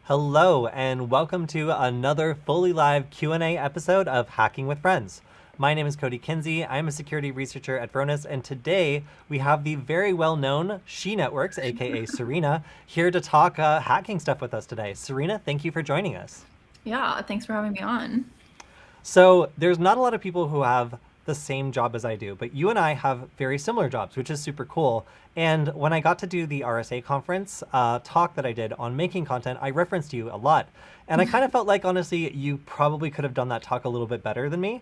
Hello and welcome to another fully live Q&A episode of Hacking with Friends. My name is Kody Kinsey. I'm a security researcher at Vronis, and today we have the very well-known SheNetworks, aka Serena, here to talk hacking stuff with us today. Serena, thank you for joining us. Yeah, thanks for having me on. So there's not a lot of people who have the same job as I do, but you and I have very similar jobs, which is super cool. And when I got to do the RSA conference talk that I did on making content, I referenced you a lot. And I kind of felt like, honestly, you probably could have done that talk a little bit better than me,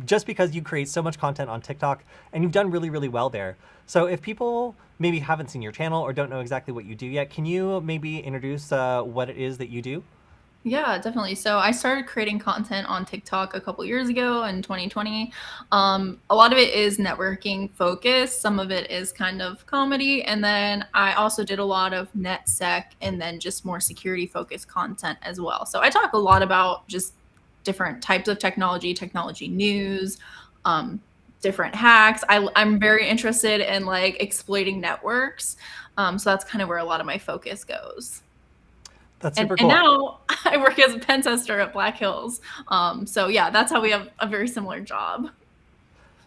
just because you create so much content on TikTok and you've done really, really well there. So if people maybe haven't seen your channel or don't know exactly what you do yet, can you maybe introduce what it is that you do? Yeah, definitely. So I started creating content on TikTok a couple years ago in 2020. A lot of it is networking focused. Some of it is kind of comedy. And then I also did a lot of NetSec and then just more security focused content as well. So I talk a lot about just different types of technology news, different hacks. I'm very interested in like exploiting networks. So that's kind of where a lot of my focus goes. That's and super and cool. now I work as a pen tester at Black Hills. So yeah, that's how we have a very similar job.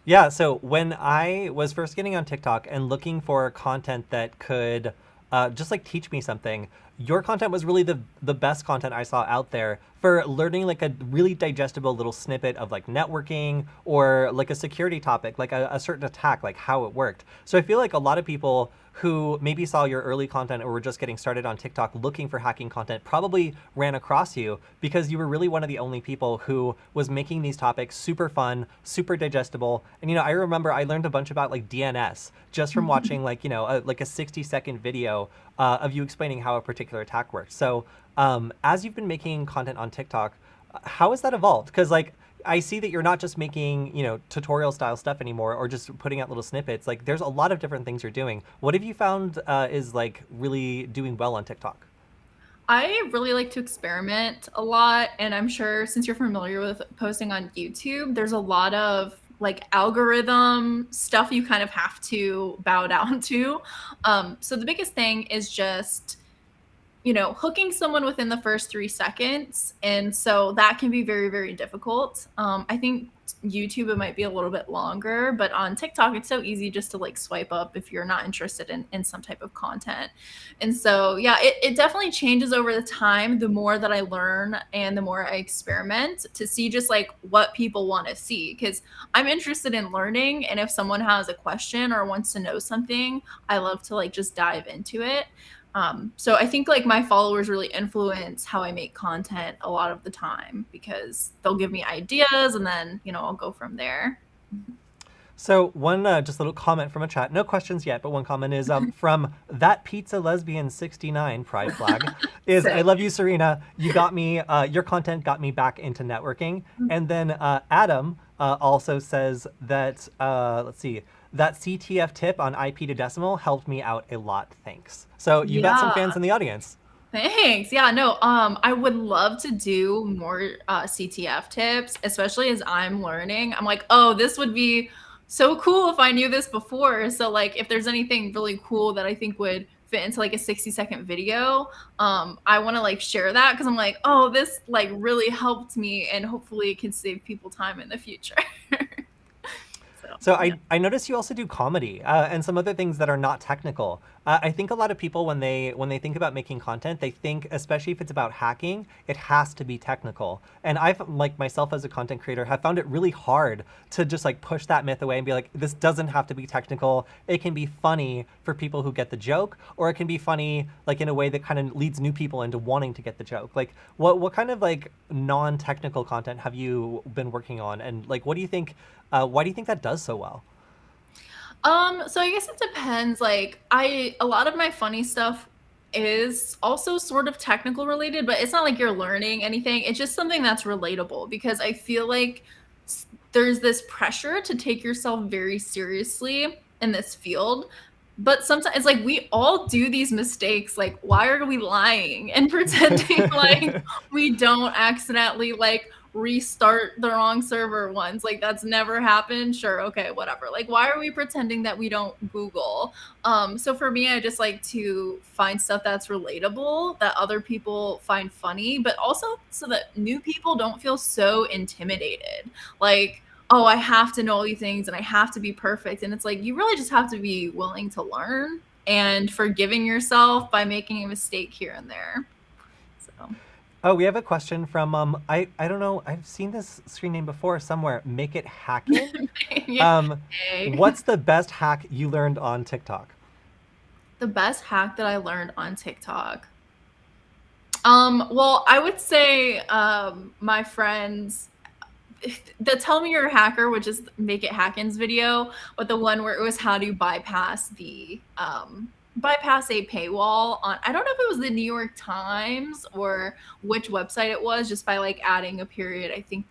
Yeah, so when I was first getting on TikTok and looking for content that could just like teach me something, your content was really the best content I saw out there for learning like a really digestible little snippet of like networking or like a security topic, like a certain attack, like how it worked. So I feel like a lot of people who maybe saw your early content or were just getting started on TikTok looking for hacking content probably ran across you because you were really one of the only people who was making these topics super fun, super digestible. And, I remember I learned a bunch about like DNS just from watching like, like a 60-second video of you explaining how a particular attack works. So as you've been making content on TikTok, how has that evolved? Because like, I see that you're not just making, tutorial style stuff anymore or just putting out little snippets. Like there's a lot of different things you're doing. What have you found is like really doing well on TikTok? I really like to experiment a lot, and I'm sure since you're familiar with posting on YouTube, there's a lot of like algorithm stuff you kind of have to bow down to. So the biggest thing is just hooking someone within the first 3 seconds. And so that can be very, very difficult. I think YouTube, it might be a little bit longer, but on TikTok, it's so easy just to like swipe up if you're not interested in some type of content. And so, yeah, it definitely changes over the time. The more that I learn and the more I experiment to see just like what people want to see, because I'm interested in learning. And if someone has a question or wants to know something, I love to like just dive into it. So I think like my followers really influence how I make content a lot of the time because they'll give me ideas and then, I'll go from there. So one just little comment from a chat, no questions yet, but one comment is from that pizza lesbian 69 pride flag is I Sick. love you, Serena. You got me, your content got me back into networking. And then Adam also says that, let's see, that CTF tip on IP to decimal helped me out a lot. Thanks. So you've got some Yeah. fans in the audience. Thanks. Yeah, no, I would love to do more CTF tips, especially as I'm learning. I'm like, oh, this would be so cool if I knew this before. So like if there's anything really cool that I think would fit into like a 60-second video, I want to like share that because I'm like, oh, this like really helped me and hopefully it can save people time in the future. So So yeah. I noticed you also do comedy and some other things that are not technical. I think a lot of people when they think about making content, they think, especially if it's about hacking, it has to be technical. And I've like myself as a content creator have found it really hard to just like push that myth away and be like, this doesn't have to be technical. It can be funny for people who get the joke, or it can be funny like in a way that kind of leads new people into wanting to get the joke. Like what kind of like non-technical content have you been working on, and like what do you think? Why do you think that does so well? So I guess it depends. Like a lot of my funny stuff is also sort of technical related, but it's not like you're learning anything. It's just something that's relatable because I feel like there's this pressure to take yourself very seriously in this field. But sometimes it's like we all do these mistakes. Like, why are we lying and pretending like we don't accidentally like restart the wrong server once. Like that's never happened. Sure, okay, whatever. Like why are we pretending that we don't Google? So for me, I just like to find stuff that's relatable, that other people find funny, but also so that new people don't feel so intimidated. Like, oh, I have to know all these things and I have to be perfect. And it's like you really just have to be willing to learn and forgiving yourself by making a mistake here and there. So Oh, we have a question from I don't know, I've seen this screen name before somewhere. Make it hackin'. Um, Yay. what's the best hack you learned on TikTok? The best hack that I learned on TikTok. Well, I would say my friends the Tell Me You're a Hacker, which is Make It Hackin's video, but the one where it was how to bypass a paywall on, I don't know if it was the New York Times or which website it was, just by like adding a period, I think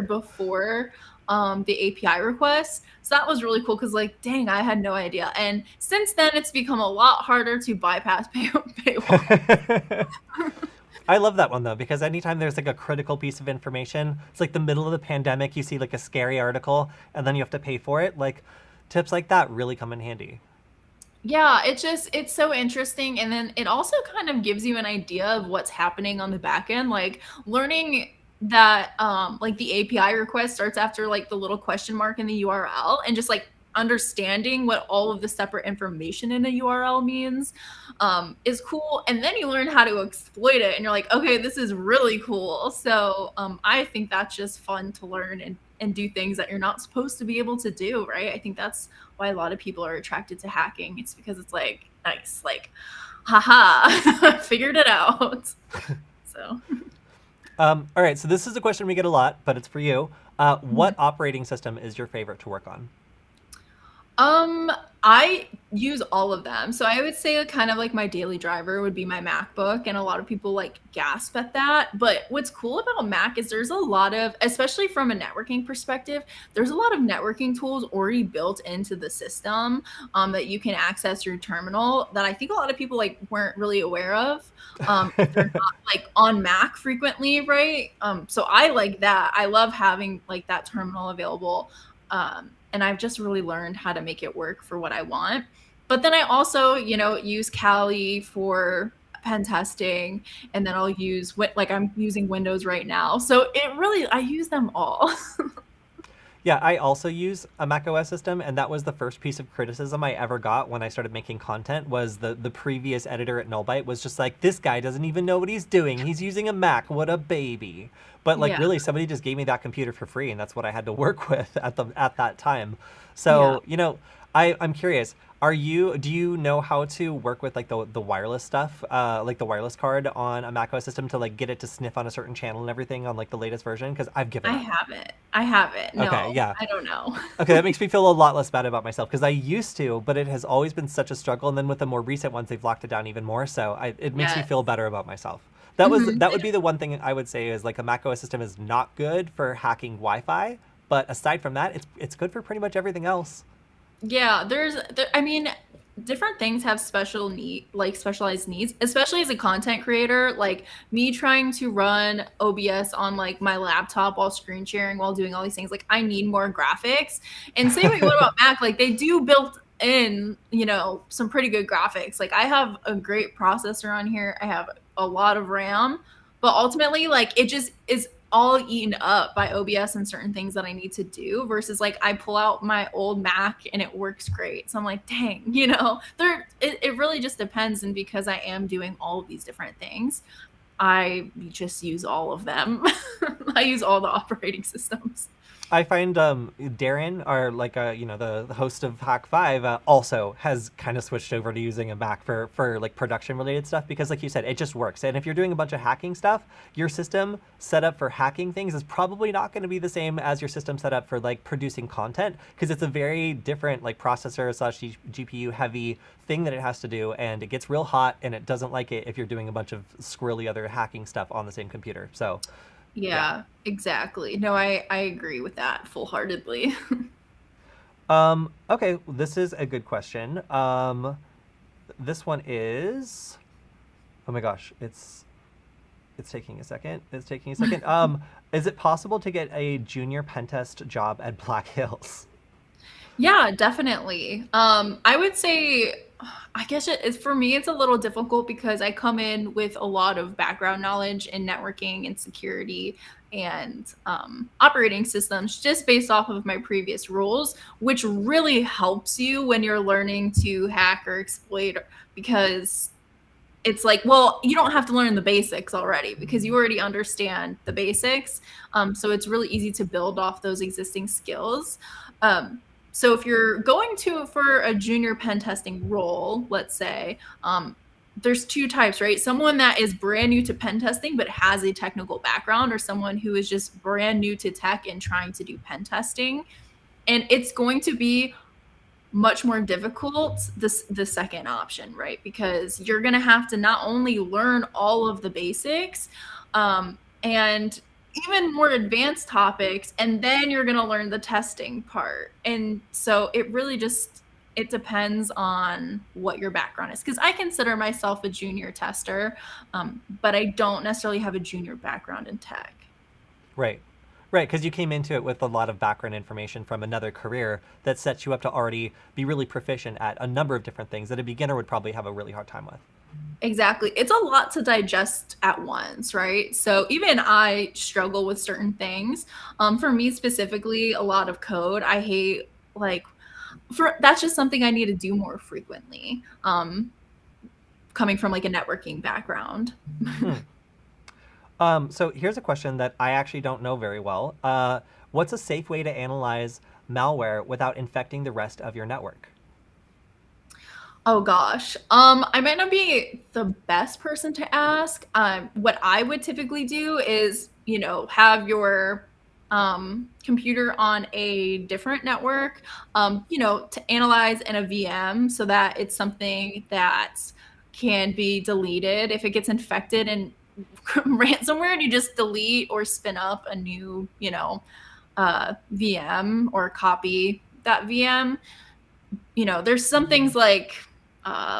before the API request. So that was really cool because, like, dang, I had no idea. And since then, it's become a lot harder to bypass paywall. I love that one though, because anytime there's like a critical piece of information, it's like the middle of the pandemic, you see like a scary article and then you have to pay for it. Like tips like that really come in handy. Yeah, it's so interesting. And then it also kind of gives you an idea of what's happening on the back end. Like learning that like the API request starts after like the little question mark in the URL, and just like understanding what all of the separate information in a URL means is cool. And then you learn how to exploit it and you're like, okay, this is really cool. So I think that's just fun to learn and do things that you're not supposed to be able to do, right? I think that's why a lot of people are attracted to hacking. It's because it's like nice, like, haha, figured it out. So, All right, so this is a question we get a lot, but it's for you. What operating system is your favorite to work on? um, I use all of them. So I would say kind of like my daily driver would be my MacBook, and a lot of people like gasp at that. But what's cool about Mac is there's a lot of, especially from a networking perspective, there's a lot of networking tools already built into the system that you can access your terminal that I think a lot of people like weren't really aware of if they're not like on Mac frequently, right? So I like that. I love having like that terminal available. And I've just really learned how to make it work for what I want. But then I also, use Kali for pen testing, and then I'll use like I'm using Windows right now. So I use them all. Yeah, I also use a Mac OS system, and that was the first piece of criticism I ever got when I started making content. Was the previous editor at Nullbyte was just like, this guy doesn't even know what he's doing. He's using a Mac. What a baby! But like, Yeah. really, somebody just gave me that computer for free, and that's what I had to work with at that time. Yeah. So I'm curious. Do you know how to work with like the wireless stuff, like the wireless card on a Mac OS system to like get it to sniff on a certain channel and everything on like the latest version? Because I've given I up. have it. I have it. Okay, No, yeah. I don't know. Okay, that makes me feel a lot less bad about myself because I used to, but it has always been such a struggle. And then with the more recent ones, they've locked it down even more. So it makes me Yes. feel better about myself. Hmm. That would be the one thing I would say is like a Mac OS system is not good for hacking Wi-Fi, but aside from that, it's good for pretty much everything else. Yeah, I mean, different things have like specialized needs, especially as a content creator. Like me trying to run OBS on like my laptop while screen sharing while doing all these things, like I need more graphics. And same way, what about Mac? Like they do built in, some pretty good graphics. Like I have a great processor on here. I have a lot of RAM, but ultimately, like it just is all eaten up by OBS and certain things that I need to do versus like I pull out my old Mac and it works great. So I'm like, dang, it really just depends. And because I am doing all of these different things, I just use all of them. I use all the operating systems. I find Darren, our like the host of Hack Five, also has kind of switched over to using a Mac for like production related stuff because, like you said, it just works. And if you're doing a bunch of hacking stuff, your system set up for hacking things is probably not going to be the same as your system set up for like producing content because it's a very different like processor slash GPU heavy thing that it has to do, and it gets real hot and it doesn't like it if you're doing a bunch of squirrely other hacking stuff on the same computer. So yeah. Yeah, exactly. No, I agree with that full heartedly. Okay, this is a good question. This one is, oh my gosh, it's It's taking a second. It's taking a second. Is it possible to get a junior pen test job at Black Hills? Yeah, definitely. I would say, I guess it's for me, it's a little difficult because I come in with a lot of background knowledge in networking and security and operating systems just based off of my previous roles, which really helps you when you're learning to hack or exploit because it's like, well, you don't have to learn the basics already because you already understand the basics. So it's really easy to build off those existing skills. So if you're going to for a junior pen testing role, let's say, there's two types, right? Someone that is brand new to pen testing but has a technical background, or someone who is just brand new to tech and trying to do pen testing. And it's going to be much more difficult the second option, right? Because you're going to have to not only learn all of the basics and even more advanced topics, and then you're going to learn the testing part. And so it really just it depends on what your background is, because I consider myself a junior tester, but I don't necessarily have a junior background in tech. Right. Right, because you came into it with a lot of background information from another career that sets you up to already be really proficient at a number of different things that a beginner would probably have a really hard time with. Exactly. It's a lot to digest at once, right? So even I struggle with certain things. For me specifically, a lot of code, I hate like for that's just something I need to do more frequently. Coming from like a networking background. Hmm. So here's a question that I actually don't know very well. What's a safe way to analyze malware without infecting the rest of your network? Oh gosh. I might not be the best person to ask. What I would typically do is, have your computer on a different network, to analyze in a VM so that it's something that can be deleted if it gets infected and ransomware, and you just delete or spin up a new, VM or copy that VM. There's some things like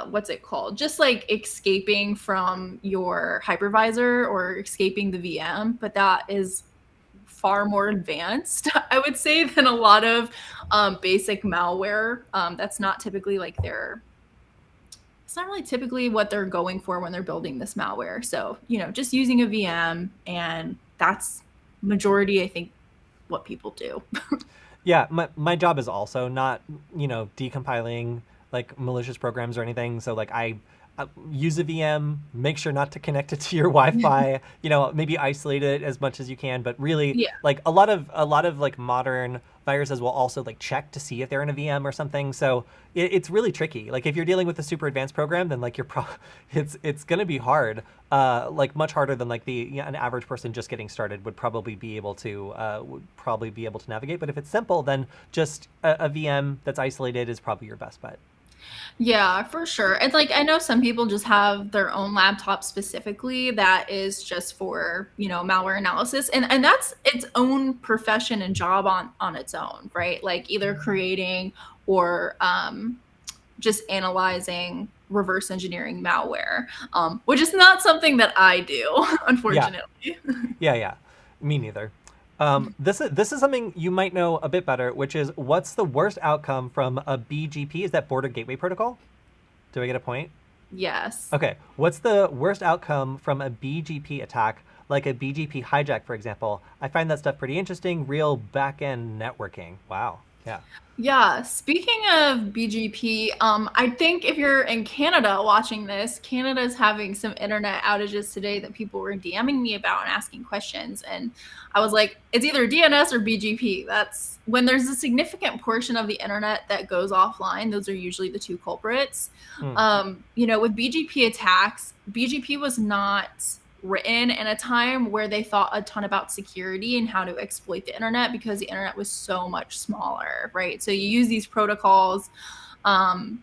what's it called? Just like escaping from your hypervisor or escaping the VM, but that is far more advanced, I would say, than a lot of basic malware. That's not typically like it's not really typically what they're going for when they're building this malware. So, just using a VM, and that's majority, I think, what people do. Yeah, my job is also not, decompiling like malicious programs or anything. So like I use a VM, make sure not to connect it to your Wi-Fi, maybe isolate it as much as you can, but really Yeah. like a lot of like modern viruses will also like check to see if they're in a VM or something. So it's really tricky. Like if you're dealing with a super advanced program, then like it's going to be hard. Like much harder than like an average person just getting started would probably be able to navigate. But if it's simple, then just a VM that's isolated is probably your best bet. Yeah, for sure. And like I know some people just have their own laptop specifically that is just for, malware analysis, and that's its own profession and job on its own, right? Like either creating or just analyzing reverse engineering malware, which is not something that I do, Yeah, unfortunately. yeah. Me neither. This is something you might know a bit better, which is what's the worst outcome from a BGP? Is that Border Gateway Protocol? Do I get a point? Yes. Okay. What's the worst outcome from a BGP attack, like a BGP hijack, for example? I find that stuff pretty interesting. Real back-end networking. Wow. Yeah. Yeah, speaking of BGP, I think if you're in Canada watching this, Canada's having some internet outages today that people were DMing me about and asking questions. And I was like, it's either DNS or BGP. That's when there's a significant portion of the internet that goes offline. Those are usually the two culprits. Hmm. With BGP attacks, BGP was not written in a time where they thought a ton about security and how to exploit the internet because the internet was so much smaller, right? So you use these protocols, and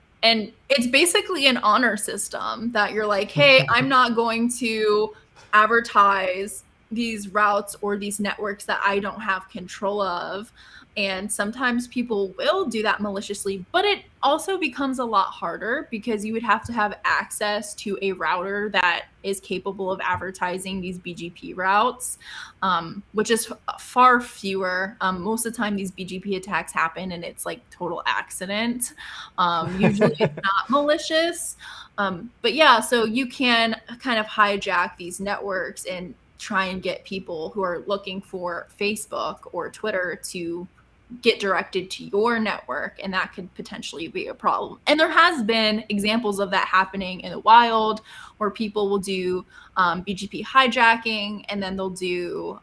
it's basically an honor system that you're like, hey, I'm not going to advertise routes or these networks that I don't have control of. And sometimes people will do that maliciously, but it also becomes a lot harder because you would have to have access to a router that is capable of advertising these BGP routes, which is far fewer. Most of the time, these BGP attacks happen and it's like total accident. Usually it's not malicious. But yeah, so you can kind of hijack these networks and try and get people who are looking for Facebook or Twitter to get directed to your network, and that could potentially be a problem. And there has been examples of that happening in the wild where people will do BGP hijacking, and then they'll do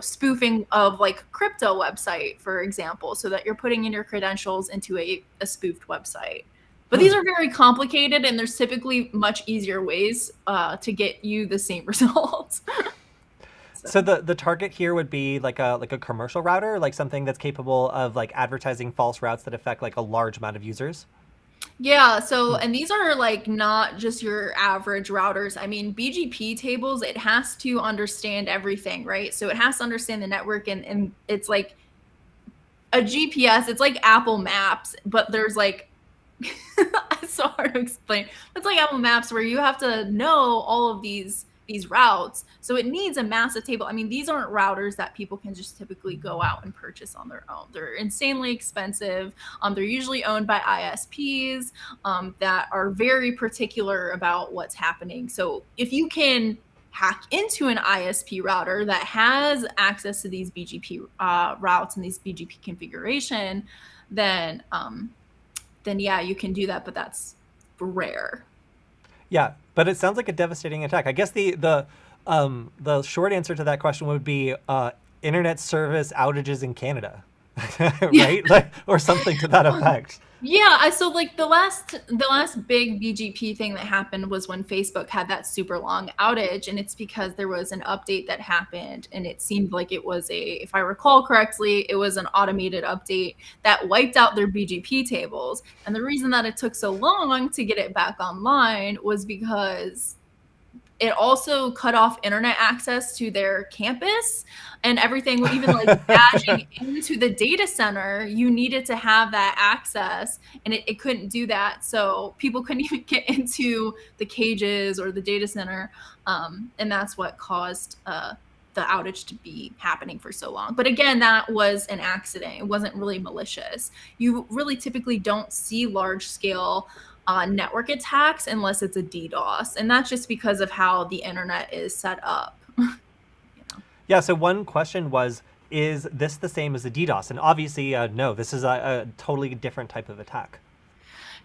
spoofing of like crypto website, for example, so that you're putting in your credentials into a spoofed website. But these are very complicated, and there's typically much easier ways to get you the same results. So the target here would be like a commercial router, like something that's capable of like advertising false routes that affect like a large amount of users. Yeah, so and these are like not just your average routers. I mean, BGP tables, it has to understand everything, right? So it has to understand the network, and it's like a GPS, it's like Apple Maps, but there's like it's so hard to explain. It's like Apple Maps where you have to know all of these routes. So it needs a massive table. I mean, these aren't routers that people can just typically go out and purchase on their own. They're insanely expensive. They're usually owned by ISPs that are very particular about what's happening. So if you can hack into an ISP router that has access to these BGP routes and these BGP configuration, then yeah, you can do that, but that's rare. Yeah, but it sounds like a devastating attack. I guess the short answer to that question would be internet service outages in Canada, right? Like, or something to that effect. Yeah, so like the last big BGP thing that happened was when Facebook had that super long outage, and it's because there was an update that happened, and it seemed like it was if I recall correctly, it was an automated update that wiped out their BGP tables. And the reason that it took so long to get it back online was because it also cut off internet access to their campus and everything, even like badging into the data center. You needed to have that access, and it couldn't do that. So people couldn't even get into the cages or the data center. And that's what caused the outage to be happening for so long. But again, that was an accident. It wasn't really malicious. You really typically don't see large scale network attacks unless it's a DDoS, and that's just because of how the internet is set up. Yeah, so one question was, is this the same as a DDoS? And obviously, no, this is a totally different type of attack.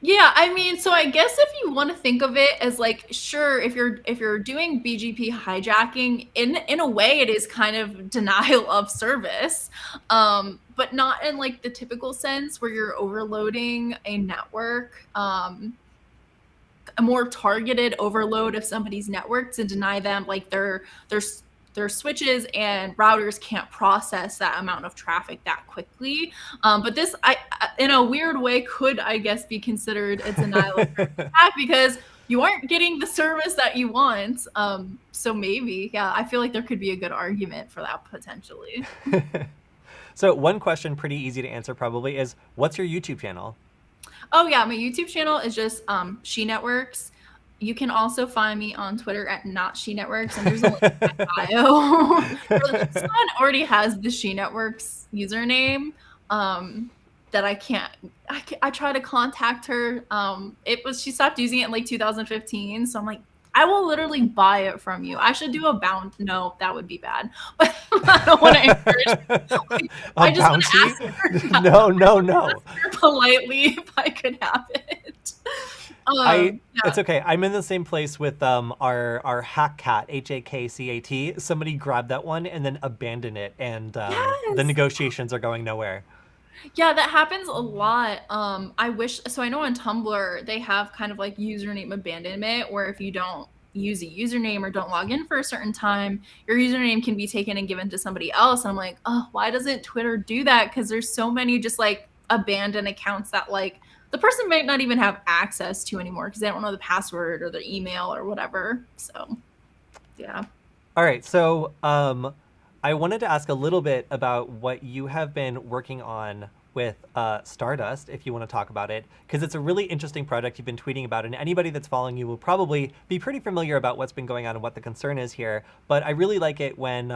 Yeah, I mean, so I guess if you want to think of it as like, sure, if you're doing BGP hijacking, in a way, it is kind of denial of service, but not in like the typical sense where you're overloading a network. A more targeted overload of somebody's network to deny them like their switches and routers can't process that amount of traffic that quickly. But this, in a weird way, could, I guess, be considered a denial of service attack because you aren't getting the service that you want. So maybe, yeah, I feel like there could be a good argument for that potentially. So one question, pretty easy to answer probably, is what's your YouTube channel? Oh yeah, my YouTube channel is just SheNetworks. You can also find me on Twitter at not SheNetworks, and there's a link in my bio. Someone already has the SheNetworks username that I can't. I try to contact her. She stopped using it in like 2015, so I'm like, I will literally buy it from you. I should do a bound. No, that would be bad. But I don't want to encourage. I just want to ask her. No. Ask her politely if I could have it. It's okay. I'm in the same place with our hack cat, HAKCAT. Somebody grabbed that one and then abandoned it, and the negotiations are going nowhere. Yeah, that happens a lot. I know on Tumblr they have kind of like username abandonment where if you don't use a username or don't log in for a certain time, your username can be taken and given to somebody else. And I'm like, oh, why doesn't Twitter do that? Because there's so many just like abandoned accounts that like the person might not even have access to anymore because they don't know the password or their email or whatever. So, yeah. All right, so I wanted to ask a little bit about what you have been working on with Stardust, if you want to talk about it, because it's a really interesting project you've been tweeting about, and anybody that's following you will probably be pretty familiar about what's been going on and what the concern is here. But I really like it when,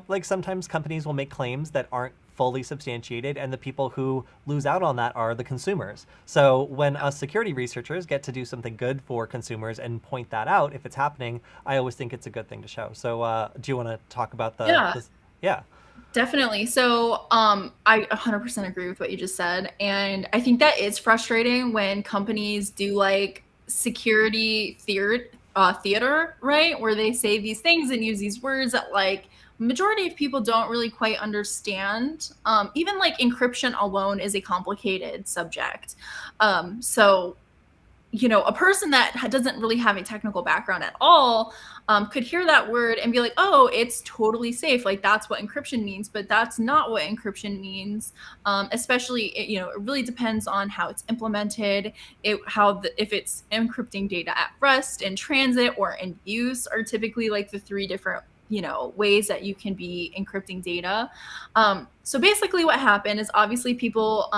like sometimes companies will make claims that aren't fully substantiated, and the people who lose out on that are the consumers. So when us security researchers get to do something good for consumers and point that out if it's happening, I always think it's a good thing to show. So do you want to talk about Yeah. yeah. Definitely. So, I 100% agree with what you just said. And I think that is frustrating when companies do like security theater, right? Where they say these things and use these words that like majority of people don't really quite understand. Even like encryption alone is a complicated subject. So a person that doesn't really have a technical background at all could hear that word and be like, oh, it's totally safe. Like that's what encryption means, but that's not what encryption means. Especially, it really depends on how it's implemented, if it's encrypting data at rest, in transit, or in use are typically like the three different ways that you can be encrypting data. So basically what happened is obviously people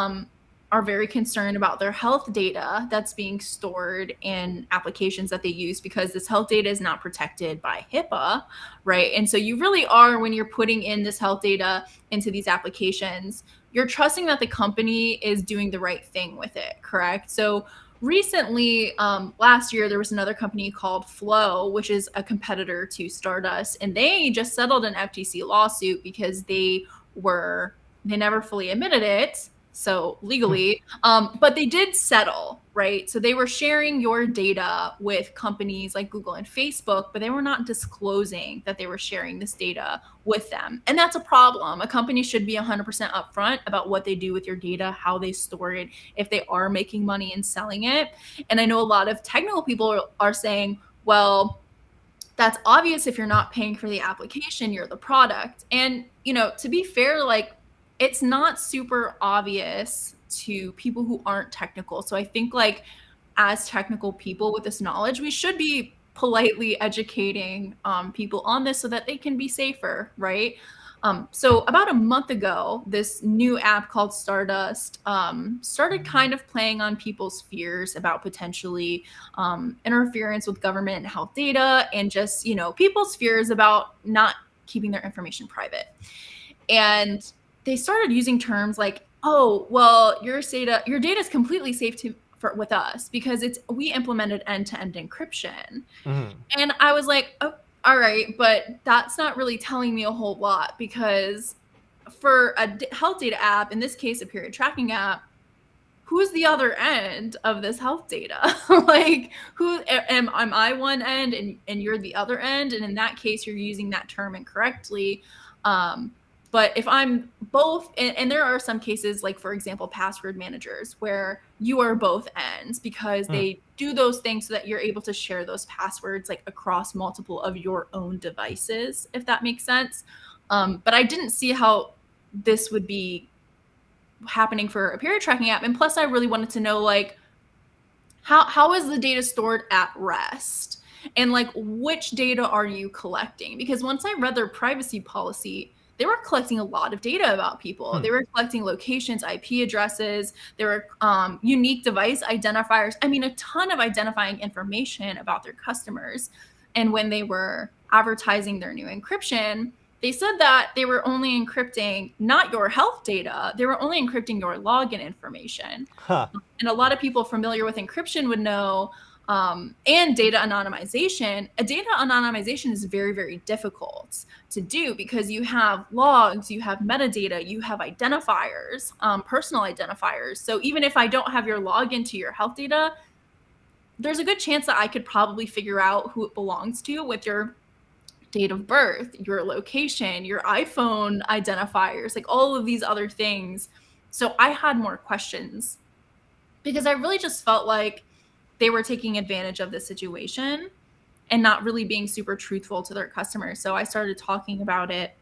are very concerned about their health data that's being stored in applications that they use, because this health data is not protected by HIPAA, right? And so you really are, when you're putting in this health data into these applications, you're trusting that the company is doing the right thing with it, correct? So recently, last year, there was another company called Flow, which is a competitor to Stardust, and they just settled an FTC lawsuit because they never fully admitted it, so legally, but they did settle, right? So they were sharing your data with companies like Google and Facebook, but they were not disclosing that they were sharing this data with them. And that's a problem. A company should be 100% upfront about what they do with your data, how they store it, if they are making money and selling it. And I know a lot of technical people are saying, well, that's obvious. If you're not paying for the application, you're the product. And to be fair, like it's not super obvious to people who aren't technical. So I think like as technical people with this knowledge, we should be politely educating people on this so that they can be safer, right? So about a month ago, this new app called Stardust started kind of playing on people's fears about potentially interference with government and health data, and just people's fears about not keeping their information private. And they started using terms like, oh, well, your data is completely safe with us because we implemented end-to-end encryption. Mm-hmm. And I was like, oh, all right, but that's not really telling me a whole lot, because for a health data app, in this case, a period tracking app, who's the other end of this health data? Like, who am I one end and you're the other end? And in that case, you're using that term incorrectly. But if I'm both, and there are some cases, like for example, password managers, where you are both ends because they do those things so that you're able to share those passwords like across multiple of your own devices, if that makes sense. But I didn't see how this would be happening for a period tracking app. And plus I really wanted to know, like, how is the data stored at rest? And like, which data are you collecting? Because once I read their privacy policy, they were collecting a lot of data about people. They were collecting locations, IP addresses. There were unique device identifiers. I mean, a ton of identifying information about their customers. And when they were advertising their new encryption, they said that they were only encrypting not your health data. They were only encrypting your login information. Huh. And a lot of people familiar with encryption would know, and data anonymization. A data anonymization is very, very difficult to do because you have logs, you have metadata, you have identifiers, personal identifiers. So even if I don't have your login to your health data, there's a good chance that I could probably figure out who it belongs to with your date of birth, your location, your iPhone identifiers, like all of these other things. So I had more questions because I really just felt like they were taking advantage of the situation and not really being super truthful to their customers. So I started talking about it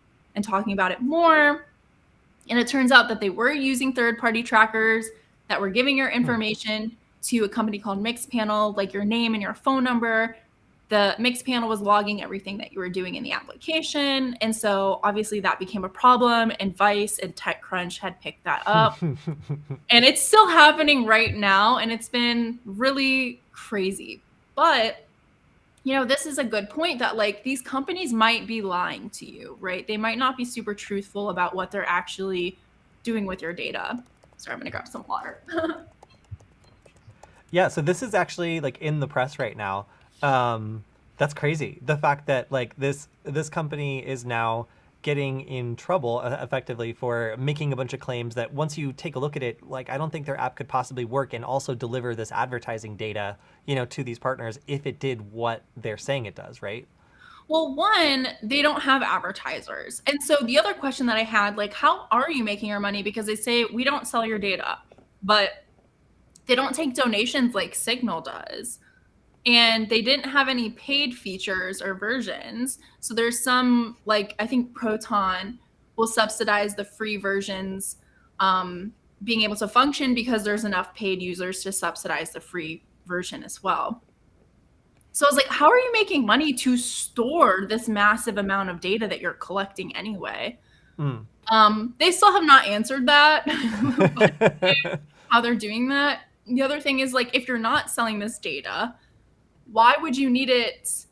more. And it turns out that they were using third-party trackers that were giving your information to a company called Mixpanel, like your name and your phone number. the mix panel was logging everything that you were doing in the application. And so obviously that became a problem, and Vice and TechCrunch had picked that up. And it's still happening right now, and it's been really crazy. But this is a good point that like these companies might be lying to you, right? They might not be super truthful about what they're actually doing with your data. Sorry, I'm gonna grab some water. Yeah, so this is actually like in the press right now. That's crazy. The fact that like this company is now getting in trouble effectively for making a bunch of claims that once you take a look at it, like I don't think their app could possibly work and also deliver this advertising data, to these partners if it did what they're saying it does, right? Well, one, they don't have advertisers. And so the other question that I had, like, how are you making your money? Because they say we don't sell your data, but they don't take donations like Signal does. And they didn't have any paid features or versions. So there's some, like, I think Proton will subsidize the free versions being able to function because there's enough paid users to subsidize the free version as well. So I was like, how are you making money to store this massive amount of data that you're collecting anyway? They still have not answered that, how they're doing that. The other thing is, like, if you're not selling this data, why would you need it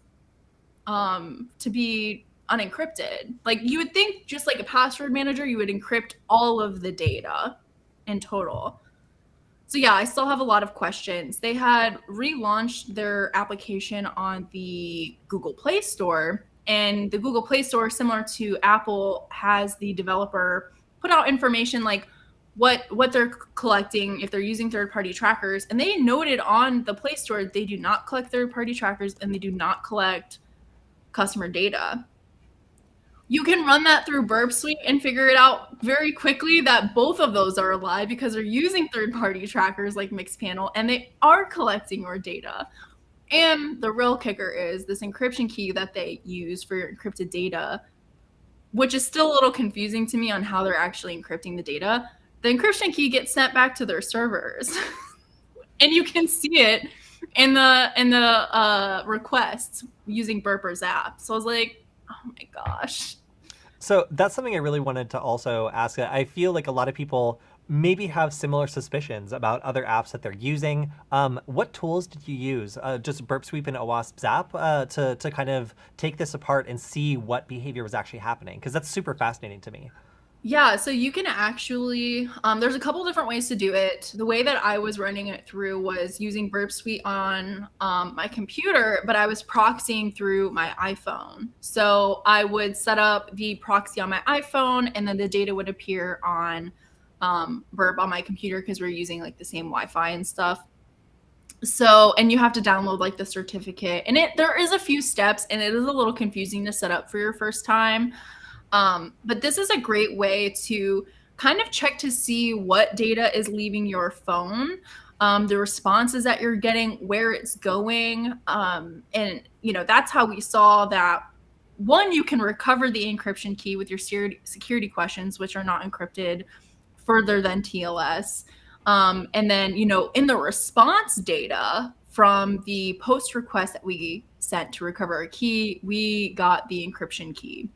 to be unencrypted? Like, you would think just like a password manager, you would encrypt all of the data in total. So yeah, I still have a lot of questions. They had relaunched their application on the Google Play Store, and the Google Play Store, similar to Apple, has the developer put out information like what they're collecting if they're using third-party trackers. And they noted on the Play Store they do not collect third-party trackers and they do not collect customer data. You can run that through Burp Suite and figure it out very quickly that both of those are a lie because they're using third-party trackers like Mixpanel and they are collecting your data. And the real kicker is this encryption key that they use for your encrypted data, which is still a little confusing to me on how they're actually encrypting the data. The encryption key gets sent back to their servers. And you can see it in the requests using Burper's app. So I was like, oh my gosh. So that's something I really wanted to also ask. I feel like a lot of people maybe have similar suspicions about other apps that they're using. What tools did you use? Just Burp Sweep and OWASP Zap to kind of take this apart and see what behavior was actually happening? Because that's super fascinating to me. Yeah, so you can actually, there's a couple different ways to do it. The way that I was running it through was using Burp Suite on my computer, but I was proxying through my iPhone. So I would set up the proxy on my iPhone, and then the data would appear on Burp on my computer because we're using like the same Wi-Fi and stuff. So, and you have to download like the certificate, and there is a few steps, and it is a little confusing to set up for your first time. But this is a great way to kind of check to see what data is leaving your phone, the responses that you're getting, where it's going. And, that's how we saw that, one, you can recover the encryption key with your security questions, which are not encrypted further than TLS. And then, in the response data from the post request that we sent to recover a key, we got the encryption key.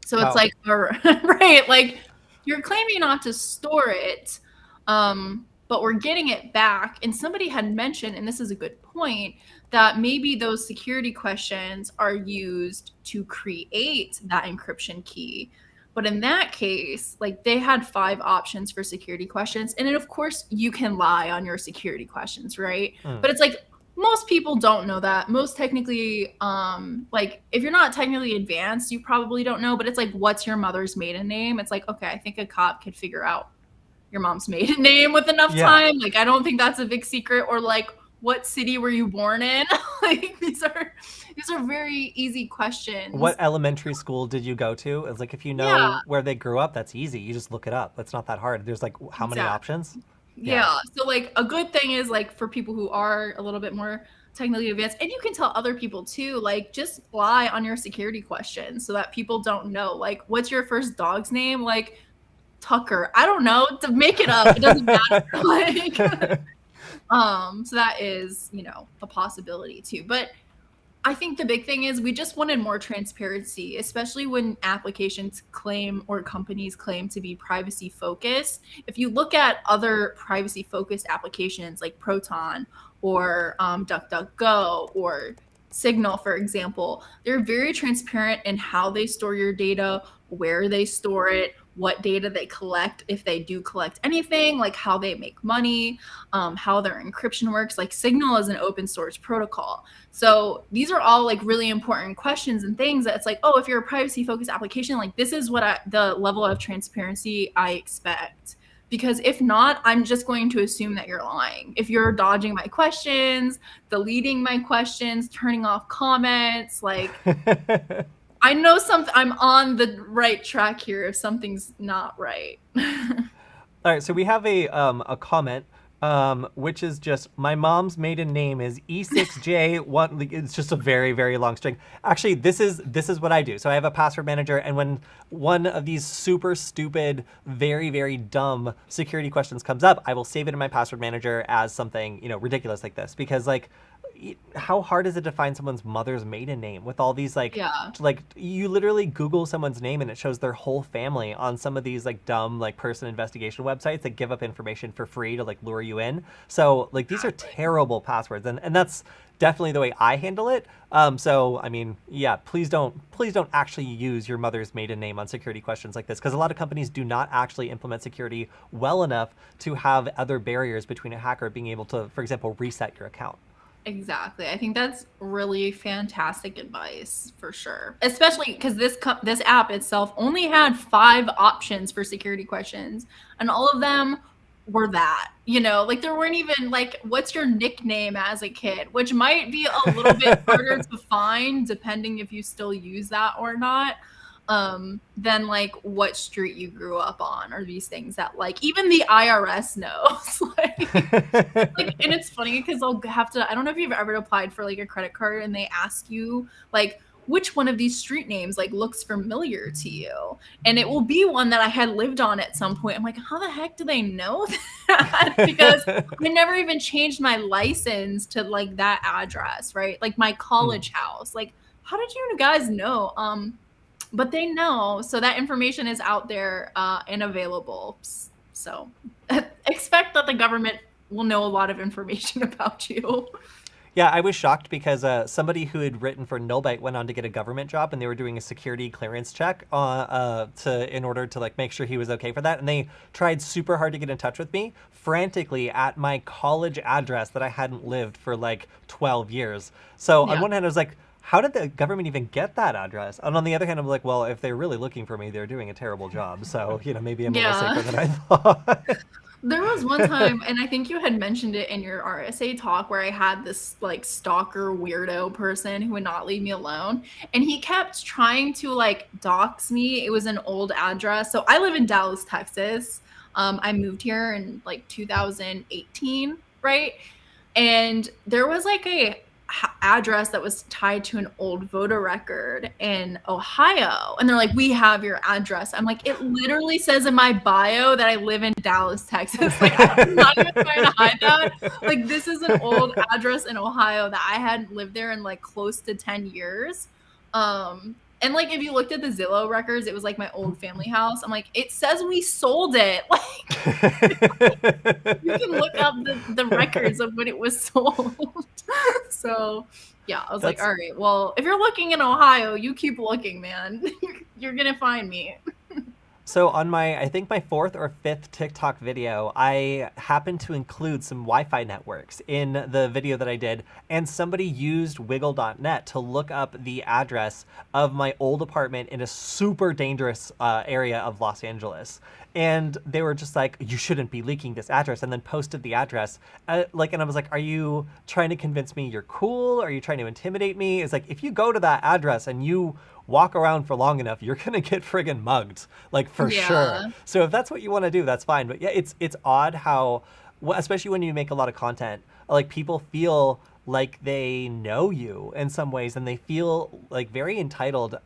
So it's like, right, like you're claiming not to store it, but we're getting it back. And somebody had mentioned, and this is a good point, that maybe those security questions are used to create that encryption key. But in that case, like they had 5 options for security questions. And then of course you can lie on your security questions, right? But it's like, most people don't know that. Most technically, like if you're not technically advanced, you probably don't know, but it's like, what's your mother's maiden name? It's like, okay, I think a cop could figure out your mom's maiden name with enough time. Like, I don't think that's a big secret. Or like, what city were you born in? Like these are very easy questions. What elementary school did you go to? It's like, if you know where they grew up, that's easy. You just look it up. It's not that hard. There's like how many options? Yeah. So like a good thing is like for people who are a little bit more technically advanced, and you can tell other people too, like just lie on your security questions so that people don't know. Like, what's your first dog's name? Like Tucker. I don't know. To make it up. It doesn't matter. Like so that is, a possibility too. But I think the big thing is we just wanted more transparency, especially when applications claim or companies claim to be privacy focused. If you look at other privacy focused applications like Proton or DuckDuckGo or Signal, for example, they're very transparent in how they store your data, where they store it, what data they collect, if they do collect anything, like how they make money, how their encryption works. Like Signal is an open source protocol. So these are all like really important questions and things that it's like, oh, if you're a privacy focused application, like this is what the level of transparency I expect. Because if not, I'm just going to assume that you're lying. If you're dodging my questions, deleting my questions, turning off comments, like I know something, I'm on the right track here if something's not right. All right, so we have a comment, which is just my mom's maiden name is E6J1. It's just a very very long string. Actually, this is what I do. So I have a password manager, and when one of these super stupid, very very dumb security questions comes up, I will save it in my password manager as something ridiculous like this, because like, how hard is it to find someone's mother's maiden name with all these Yeah. like you literally Google someone's name and it shows their whole family on some of these like dumb like person investigation websites that give up information for free to like lure you in. So like these are terrible passwords, and that's definitely the way I handle it. So I mean, yeah, please don't actually use your mother's maiden name on security questions like this, because a lot of companies do not actually implement security well enough to have other barriers between a hacker being able to, for example, reset your account. Exactly. I think that's really fantastic advice for sure. Especially because this app itself only had 5 options for security questions, and all of them were that. Like there weren't even like, what's your nickname as a kid, which might be a little bit harder to find depending if you still use that or not. Than like what street you grew up on, or these things that like even the IRS knows. Like, and it's funny because they'll have to, I don't know if you've ever applied for like a credit card and they ask you like which one of these street names like looks familiar to you, and it will be one that I had lived on at some point. I'm like, how the heck do they know that? Because I never even changed my license to like that address, right? Like my college house. Like, how did you guys know? But they know, so that information is out there and available. So expect that the government will know a lot of information about you. Yeah, I was shocked because somebody who had written for Nullbyte went on to get a government job, and they were doing a security clearance check in order to like make sure he was okay for that. And they tried super hard to get in touch with me, frantically at my college address that I hadn't lived for like 12 years. So on one hand, I was like, how did the government even get that address? And on the other hand, I'm like, well, if they're really looking for me, they're doing a terrible job. So, maybe I'm a little safer than I thought. There was one time, and I think you had mentioned it in your RSA talk, where I had this like stalker weirdo person who would not leave me alone. And he kept trying to like dox me. It was an old address. So I live in Dallas, Texas. I moved here in like 2018, right? And there was like a address that was tied to an old voter record in Ohio, and they're like, we have your address. I'm like, it literally says in my bio that I live in Dallas, Texas. Like, I'm not even trying to hide that. Like, this is an old address in Ohio that I hadn't lived there in like close to 10 years. And like, if you looked at the Zillow records, it was like my old family house. I'm like, it says we sold it. Like, you can look up the records of when it was sold. So yeah, I was like, all right, well, if you're looking in Ohio, you keep looking, man. You're gonna find me. So on I think my 4th or 5th TikTok video, I happened to include some Wi-Fi networks in the video that I did, and somebody used wiggle.net to look up the address of my old apartment in a super dangerous area of Los Angeles. And they were just like, you shouldn't be leaking this address, and then posted the address. And I was like, are you trying to convince me you're cool? Are you trying to intimidate me? It's like, if you go to that address and you walk around for long enough, you're gonna get friggin' mugged, like for sure. So if that's what you want to do, that's fine. But yeah, it's odd how, especially when you make a lot of content, like people feel like they know you in some ways, and they feel like very entitled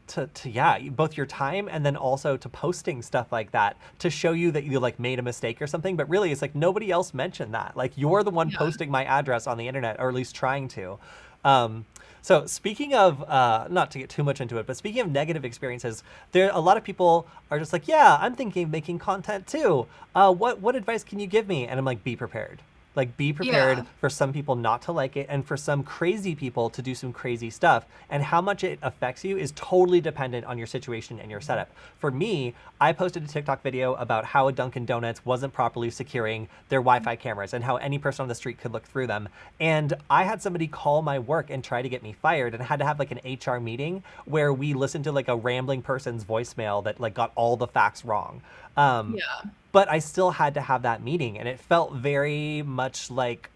to yeah, both your time and then also to posting stuff like that to show you that you like made a mistake or something. But really, it's like nobody else mentioned that. Like, you're the one posting my address on the internet, or at least trying to. So speaking of, not to get too much into it, but speaking of negative experiences, there a lot of people are just like, yeah, I'm thinking of making content too. What advice can you give me? And I'm like, be prepared. Like, be prepared Yeah. for some people not to like it and for some crazy people to do some crazy stuff. And how much it affects you is totally dependent on your situation and your setup. For me, I posted a TikTok video about how a Dunkin' Donuts wasn't properly securing their Wi-Fi cameras and how any person on the street could look through them. And I had somebody call my work and try to get me fired, and had to have like an HR meeting where we listened to like a rambling person's voicemail that like got all the facts wrong. Um, Yeah. but I still had to have that meeting, and it felt very much like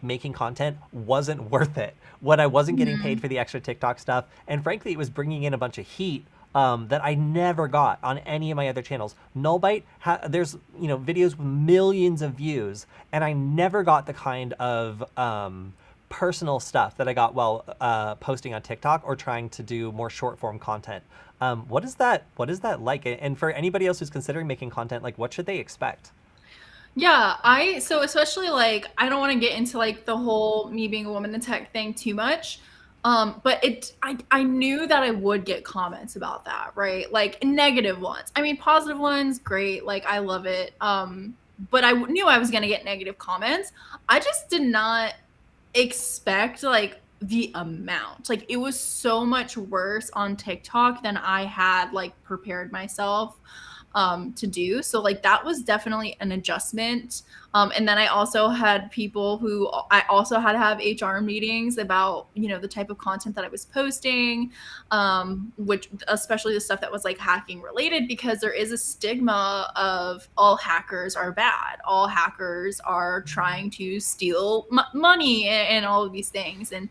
making content wasn't worth it when I wasn't getting paid Mhm. for the extra TikTok stuff, and frankly, it was bringing in a bunch of heat that I never got on any of my other channels. Nullbyte, there's videos with millions of views, and I never got the kind of personal stuff that I got while posting on TikTok or trying to do more short form content. What is that? What is that like? And for anybody else who's considering making content, like, what should they expect? Yeah, so especially like I don't want to get into like the whole me being a woman in tech thing too much. But I knew that I would get comments about that, right? Like negative ones. I mean, positive ones, great. Like I love it. But I knew I was gonna get negative comments. I just did not expect like the amount. Like it was so much worse on TikTok than I had like prepared myself to do. So like that was definitely an adjustment. And then I also had people who I also had to have HR meetings about, the type of content that I was posting, which especially the stuff that was like hacking related, because there is a stigma of all hackers are bad. All hackers are trying to steal money and all of these things. And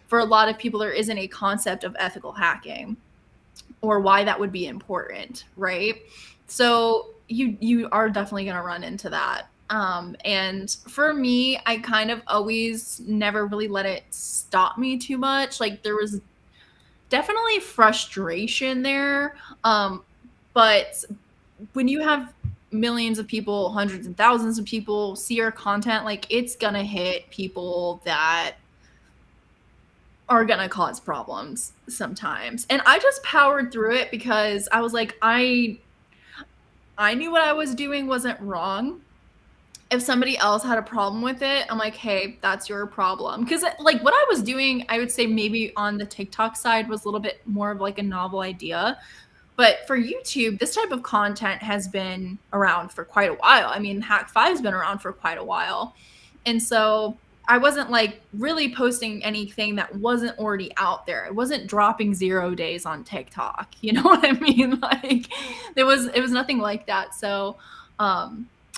for a lot of people, there isn't a concept of ethical hacking or why that would be important, right? So you are definitely going to run into that. And for me, I kind of always never really let it stop me too much. Like there was definitely frustration there. But when you have millions of people, hundreds and thousands of people see your content, like it's gonna hit people that are gonna cause problems sometimes. And I just powered through it because I was like, I knew what I was doing wasn't wrong. If somebody else had a problem with it, I'm like, hey, that's your problem. Because like what I was doing, I would say maybe on the TikTok side was a little bit more of like a novel idea. But for YouTube, this type of content has been around for quite a while. I mean, Hack 5's been around for quite a while. And so I wasn't like really posting anything that wasn't already out there. It wasn't dropping 0 days on TikTok. You know what I mean? Like it was nothing like that. So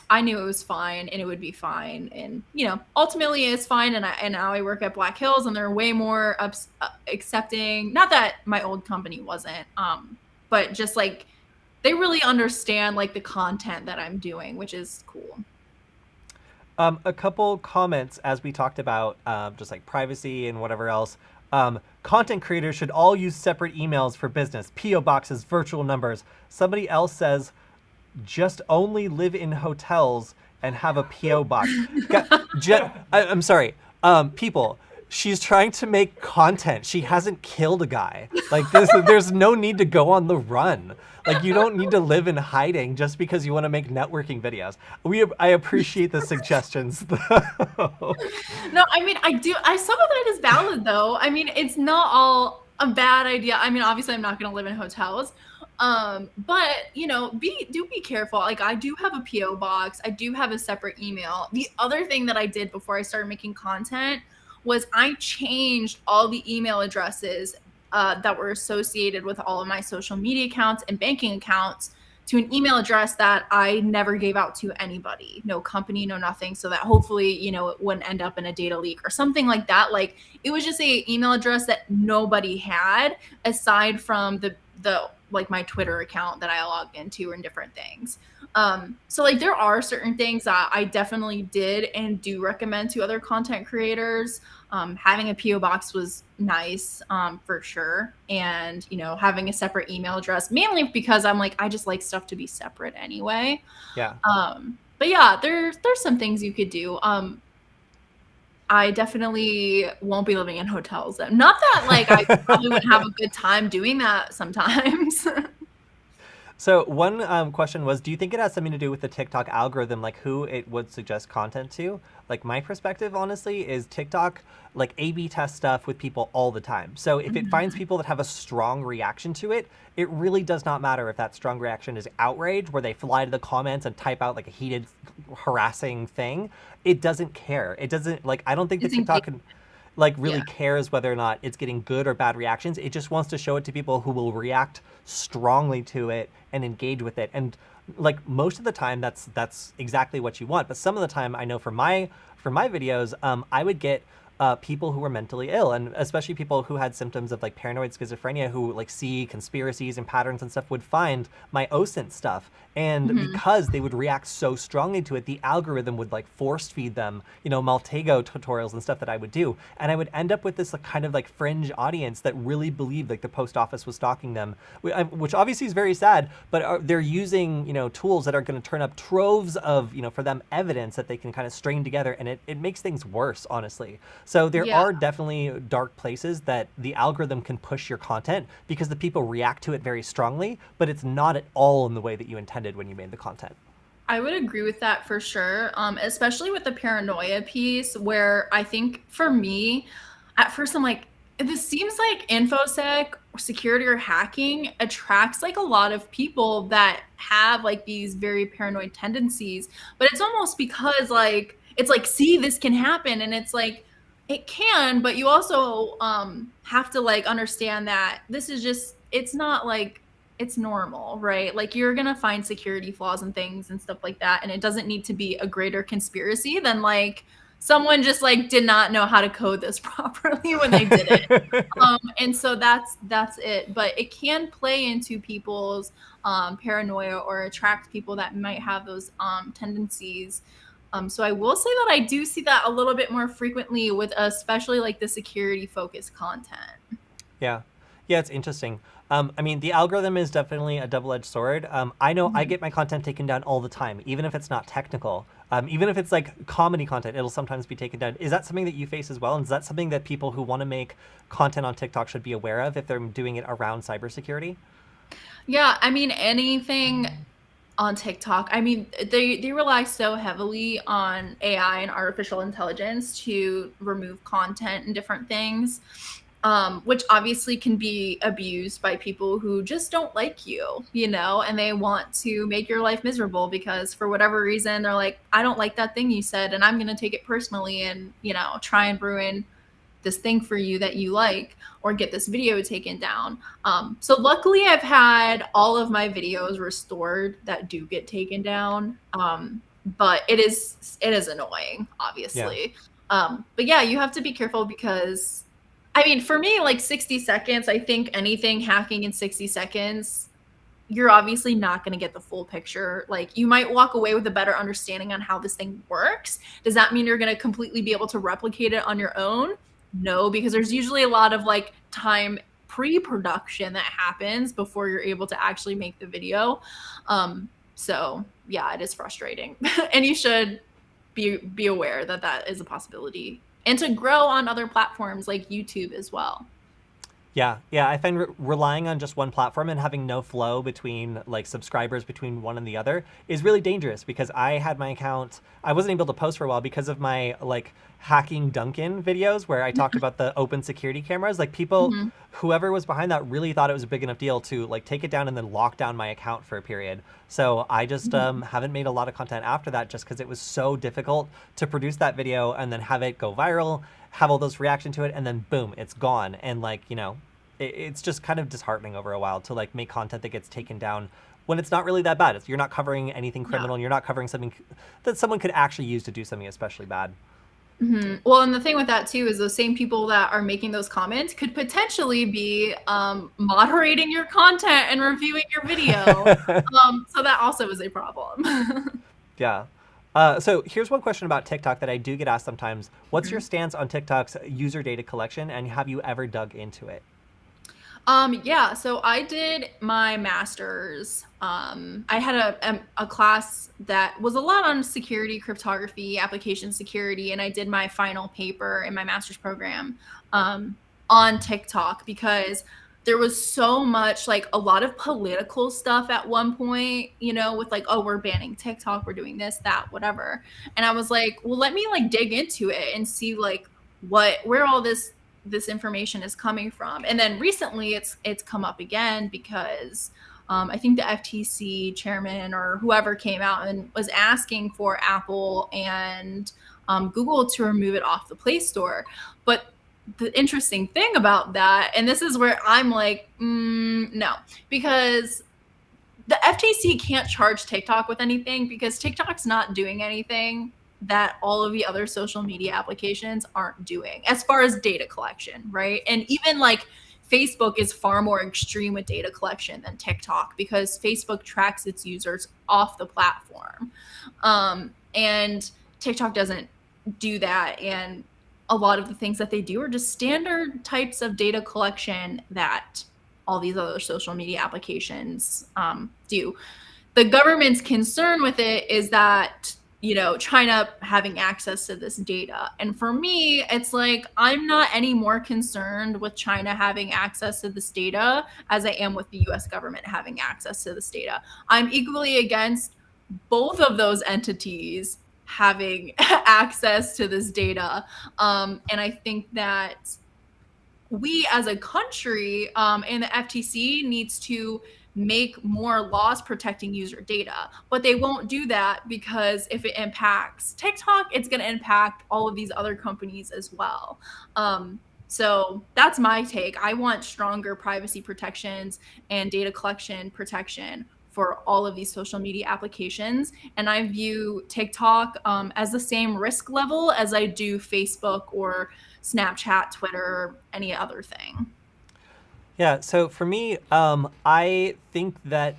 I knew it was fine and it would be fine. And ultimately it's fine. And now I work at Black Hills and they're way more accepting. Not that my old company wasn't, but just like they really understand like the content that I'm doing, which is cool. A couple comments as we talked about just like privacy and whatever else. Content creators should all use separate emails for business, PO boxes, virtual numbers. Somebody else says just only live in hotels and have a PO box. I'm sorry, people. She's trying to make content. She hasn't killed a guy. Like this, there's no need to go on the run. Like you don't need to live in hiding just because you want to make networking videos. I appreciate the suggestions. No, I mean, some of that is valid though. I mean, it's not all a bad idea. I mean, obviously I'm not going to live in hotels. But be careful. Like I do have a PO box. I do have a separate email. The other thing that I did before I started making content was I changed all the email addresses that were associated with all of my social media accounts and banking accounts to an email address that I never gave out to anybody, no company, no nothing, so that hopefully, it wouldn't end up in a data leak or something like that. Like it was just a email address that nobody had aside from the like my Twitter account that I logged into and different things. So like there are certain things that I definitely did and do recommend to other content creators. Having a PO box was nice, for sure. And, having a separate email address, mainly because I'm like, I just like stuff to be separate anyway. Yeah. But yeah, there's some things you could do. I definitely won't be living in hotels then. Not that like I probably wouldn't have a good time doing that sometimes. So one question was, do you think it has something to do with the TikTok algorithm, like who it would suggest content to? Like my perspective, honestly, is TikTok like A/B test stuff with people all the time. So if it finds Mhm. people that have a strong reaction to it, it really does not matter if that strong reaction is outrage, where they fly to the comments and type out like a heated, harassing thing. It doesn't care. It doesn't like. I don't think that It's TikTok engaging. can like really Yeah. cares whether or not it's getting good or bad reactions. It just wants to show it to people who will react strongly to it and engage with it. And like most of the time that's exactly what you want. But some of the time I know for my videos, I would get people who were mentally ill, and especially people who had symptoms of like paranoid schizophrenia, who like see conspiracies and patterns and stuff, would find my OSINT stuff. And Mhm. because they would react so strongly to it, the algorithm would like force feed them, Maltego tutorials and stuff that I would do. And I would end up with this like, kind of like fringe audience that really believed like the post office was stalking them, which obviously is very sad, but they're using, tools that are going to turn up troves of, for them evidence that they can kind of string together. And it makes things worse, honestly. So there Yeah. are definitely dark places that the algorithm can push your content because the people react to it very strongly, but it's not at all in the way that you intended when you made the content. I would agree with that for sure. Especially with the paranoia piece, where I think for me, at first I'm like, this seems like infosec or security or hacking attracts like a lot of people that have like these very paranoid tendencies. But it's almost because like it's like, see, this can happen, and it's like it can, but you also have to like understand that this is just it's not like it's normal, right? Like you're gonna find security flaws and things and stuff like that, and it doesn't need to be a greater conspiracy than like someone just like did not know how to code this properly when they did it. And so that's it. But it can play into people's paranoia or attract people that might have those tendencies. So I will say that I do see that a little bit more frequently with especially like the security focused content. Yeah. Yeah, it's interesting. I mean, the algorithm is definitely a double-edged sword. I know I Mhm. get my content taken down all the time, even if it's not technical. Even if it's like comedy content, it'll sometimes be taken down. Is that something that you face as well? And is that something that people who want to make content on TikTok should be aware of if they're doing it around cybersecurity? Yeah, I mean anything on TikTok. I mean, they rely so heavily on AI and artificial intelligence to remove content and different things, which obviously can be abused by people who just don't like you, and they want to make your life miserable because for whatever reason they're like, I don't like that thing you said, and I'm going to take it personally and try and ruin this thing for you that you like or get this video taken down. So luckily I've had all of my videos restored that do get taken down. But it is annoying, Yeah. obviously. But yeah, you have to be careful because I mean, for me, like 60 seconds, I think anything hacking in 60 seconds, you're obviously not going to get the full picture. Like you might walk away with a better understanding on how this thing works. Does that mean you're going to completely be able to replicate it on your own? No, because there's usually a lot of like time pre-production that happens before you're able to actually make the video. So yeah, it is frustrating, and you should be aware that that is a possibility, and to grow on other platforms like YouTube as well. Yeah, yeah. I find relying on just one platform and having no flow between like subscribers between one and the other is really dangerous because I had my account. I wasn't able to post for a while because of my like hacking Duncan videos where I talked about the open security cameras. Like people, Mhm. whoever was behind that really thought it was a big enough deal to like take it down and then lock down my account for a period. So I just Mhm. haven't made a lot of content after that just because it was so difficult to produce that video and then have it go viral, have all those reaction to it, and then boom, it's gone. And like, it's just kind of disheartening over a while to like make content that gets taken down when it's not really that bad. You're not covering anything Yeah. criminal, and you're not covering something that someone could actually use to do something especially bad. Well, and the thing with that too is those same people that are making those comments could potentially be moderating your content and reviewing your video. So that also is a problem. Yeah. So here's one question about TikTok that I do get asked sometimes. What's your Mhm. stance on TikTok's user data collection, and have you ever dug into it? Yeah, so I did my master's. I had a class that was a lot on security, cryptography, application security, and I did my final paper in my master's program um, on TikTok because there was so much, like a lot of political stuff at one point, with like, oh, we're banning TikTok, we're doing this, that, whatever. And I was like, well, let me like dig into it and see like where all this information is coming from. And then recently it's come up again because I think the FTC chairman or whoever came out and was asking for Apple and Google to remove it off the Play Store. But the interesting thing about that, and this is where I'm like, no, because the FTC can't charge TikTok with anything because TikTok's not doing anything that all of the other social media applications aren't doing as far as data collection, right? And even like Facebook is far more extreme with data collection than TikTok because Facebook tracks its users off the platform. And TikTok doesn't do that. And a lot of the things that they do are just standard types of data collection that all these other social media applications do. The government's concern with it is that China having access to this data. And for me, it's like I'm not any more concerned with China having access to this data as I am with the US government having access to this data. I'm equally against both of those entities having access to this data. And I think that we as a country and the FTC needs to make more laws protecting user data, but they won't do that because if it impacts TikTok, it's going to impact all of these other companies as well. So that's my take. I want stronger privacy protections and data collection protection for all of these social media applications. And I view TikTok as the same risk level as I do Facebook or Snapchat, Twitter, any other thing. Yeah, so for me, I think that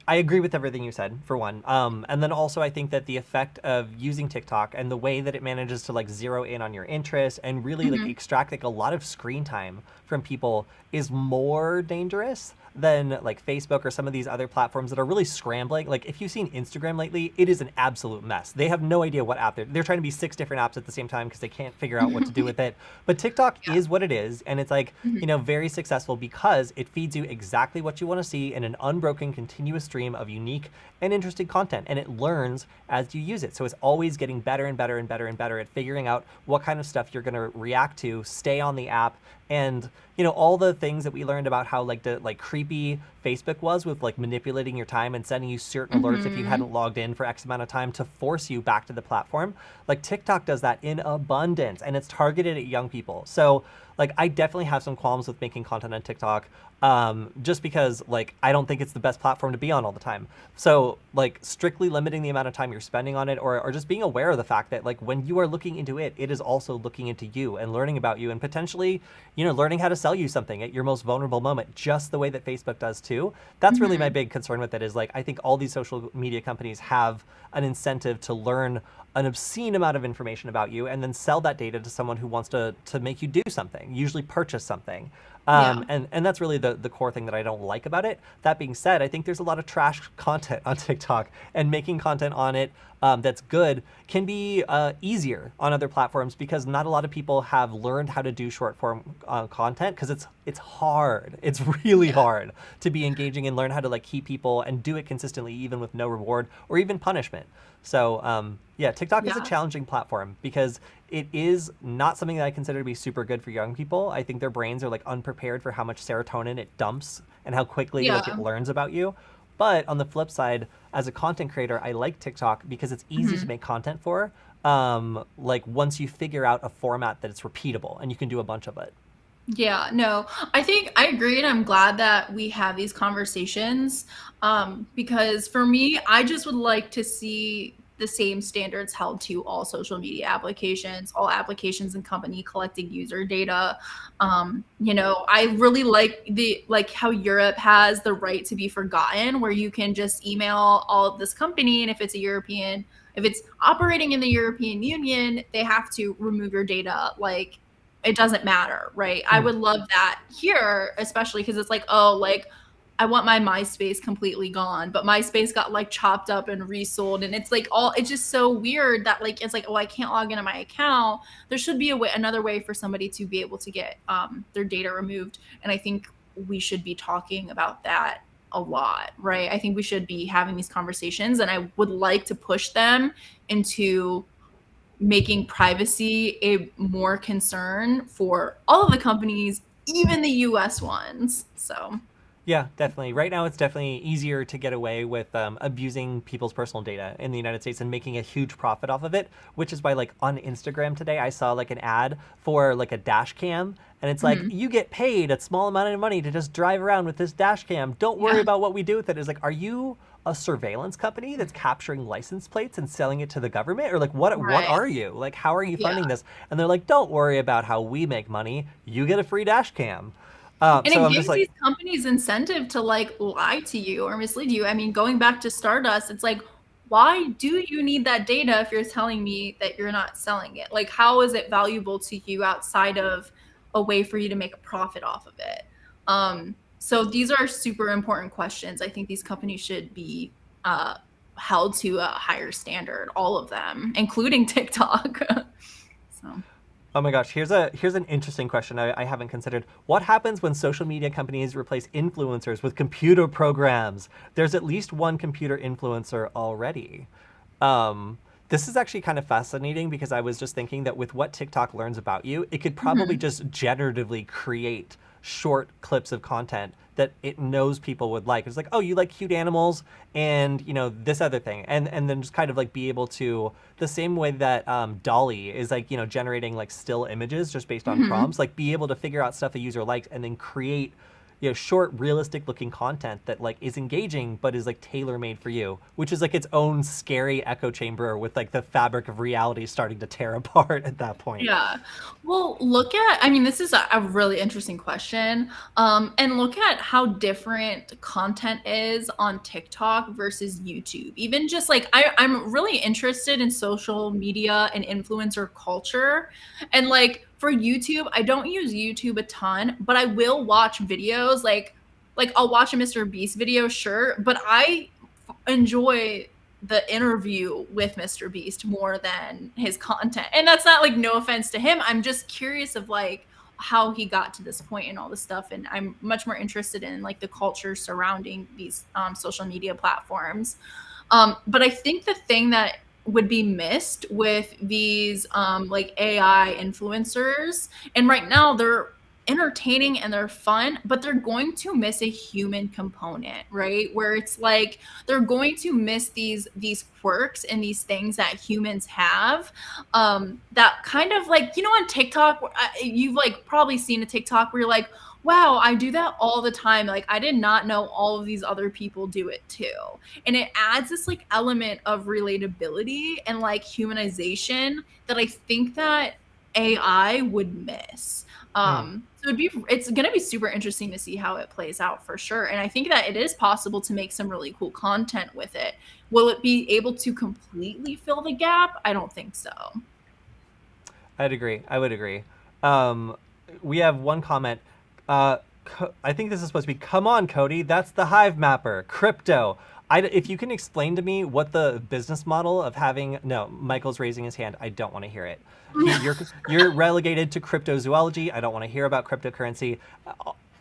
I agree with everything you said, for one. And then also I think that the effect of using TikTok and the way that it manages to like zero in on your interests and really like extract like a lot of screen time from people is more dangerous than like Facebook or some of these other platforms that are really scrambling. Like if you've seen Instagram lately, it is an absolute mess. They have no idea what app they're trying to be 6 different apps at the same time because they can't figure out what to do with it. But TikTok Yeah. is what it is, and it's like, very successful because it feeds you exactly what you want to see in an unbroken continuous stream of unique and interesting content, and it learns as you use it. So it's always getting better and better and better and better at figuring out what kind of stuff you're going to react to, stay on the app, and all the things that we learned about how like creepy Facebook was with like manipulating your time and sending you certain alerts if you hadn't logged in for X amount of time to force you back to the platform. Like TikTok does that in abundance, and it's targeted at young people. So like I definitely have some qualms with making content on TikTok, just because like I don't think it's the best platform to be on all the time. So like strictly limiting the amount of time you're spending on it, or just being aware of the fact that like when you are looking into it, it is also looking into you and learning about you and potentially learning how to sell you something at your most vulnerable moment, just the way that Facebook does too. That's really my big concern with it, is like I think all these social media companies have an incentive to learn an obscene amount of information about you and then sell that data to someone who wants to make you do something, usually purchase something. Yeah. And that's really the core thing that I don't like about it. That being said, I think there's a lot of trash content on TikTok, and making content on it that's good can be easier on other platforms because not a lot of people have learned how to do short form content, because it's hard. It's really hard to be engaging and learn how to like keep people and do it consistently, even with no reward or even punishment. So yeah, TikTok is a Yeah. challenging platform because it is not something that I consider to be super good for young people. I think their brains are like unprepared for how much serotonin it dumps and how quickly like it Yeah. learns about you. But on the flip side, as a content creator, I like TikTok because it's easy to make content for. Like once you figure out a format that it's repeatable and you can do a bunch of it. Yeah, no, I think I agree, and I'm glad that we have these conversations. Because for me, I just would like to see the same standards held to all social media applications, all applications and company collecting user data. I really like how Europe has the right to be forgotten, where you can just email all of this company, and if it's operating in the European Union, they have to remove your data like it doesn't matter, right? I Mhm. would love that here, especially because it's like, oh, like I want my MySpace completely gone, but MySpace got like chopped up and resold, and it's like all it's just so weird that like it's like, oh, I can't log into my account. There should be a way, another way for somebody to be able to get their data removed, and I think we should be talking about that a lot, right? I think we should be having these conversations, and I would like to push them into making privacy a more concern for all of the companies, even the US ones. So, Yeah, definitely. Right now, it's definitely easier to get away with abusing people's personal data in the United States and making a huge profit off of it, which is why, like, on Instagram today, I saw like an ad for like a dash cam, and it's like, mhm. you get paid a small amount of money to just drive around with this dash cam. Don't worry Yeah, about what we do with it. It's like, are you a surveillance company that's capturing license plates and selling it to the government, or like what right. are you? Like, how are you Yeah. funding this? And they're like, don't worry about how we make money. You get a free dash cam. And So it I'm just gives these like, companies incentive to like lie to you or mislead you. I mean, going back to Stardust, it's like, why do you need that data if you're telling me that you're not selling it? Like, how is it valuable to you outside of a way for you to make a profit off of it? So these are super important questions. I think these companies should be uh, held to a higher standard, all of them, including TikTok. So. oh my gosh, here's an interesting question I haven't considered. What happens when social media companies replace influencers with computer programs? There's at least one computer influencer already. Um, this is actually kind of fascinating because I was just thinking that with what TikTok learns about you, it could probably Mhm. just generatively create short clips of content that it knows people would like. It's like, oh, you like cute animals, and this other thing, and then just kind of like be able to, the same way that Dolly is like generating like still images just based on Mhm. prompts, like be able to figure out stuff a user likes and then create short realistic looking content that like is engaging but is like tailor made for you, which is like its own scary echo chamber with like the fabric of reality starting to tear apart at that point. Yeah. Well, I mean, this is a really interesting question. And look at how different content is on TikTok versus YouTube. Even just like, I'm really interested in social media and influencer culture. And like for YouTube, I don't use YouTube a ton, but I will watch videos like I'll watch a Mr. Beast video, sure, but I enjoy the interview with Mr. Beast more than his content. And that's not like no offense to him. I'm just curious of like how he got to this point and all this stuff. And I'm much more interested in like the culture surrounding these social media platforms. But I think the thing that would be missed with these like AI influencers, and right now they're entertaining and they're fun, but they're going to miss a human component, right? Where it's like they're going to miss these quirks and these things that humans have. That kind of like on TikTok, you've like probably seen a TikTok where you're like, wow, I do that all the time. Like I did not know all of these other people do it too. And it adds this like element of relatability and like humanization that I think that AI would miss. Mm. So it's going to be super interesting to see how it plays out for sure. And I think that it is possible to make some really cool content with it. Will it be able to completely fill the gap? I don't think so. I'd agree. I would agree. Um, we have one comment. Uh, I think this is supposed to be, come on, Kody. That's the Hive Mapper. Crypto. If you can explain to me what the business model of having... No, Michael's raising his hand. I don't want to hear it. You're relegated to cryptozoology. I don't want to hear about cryptocurrency.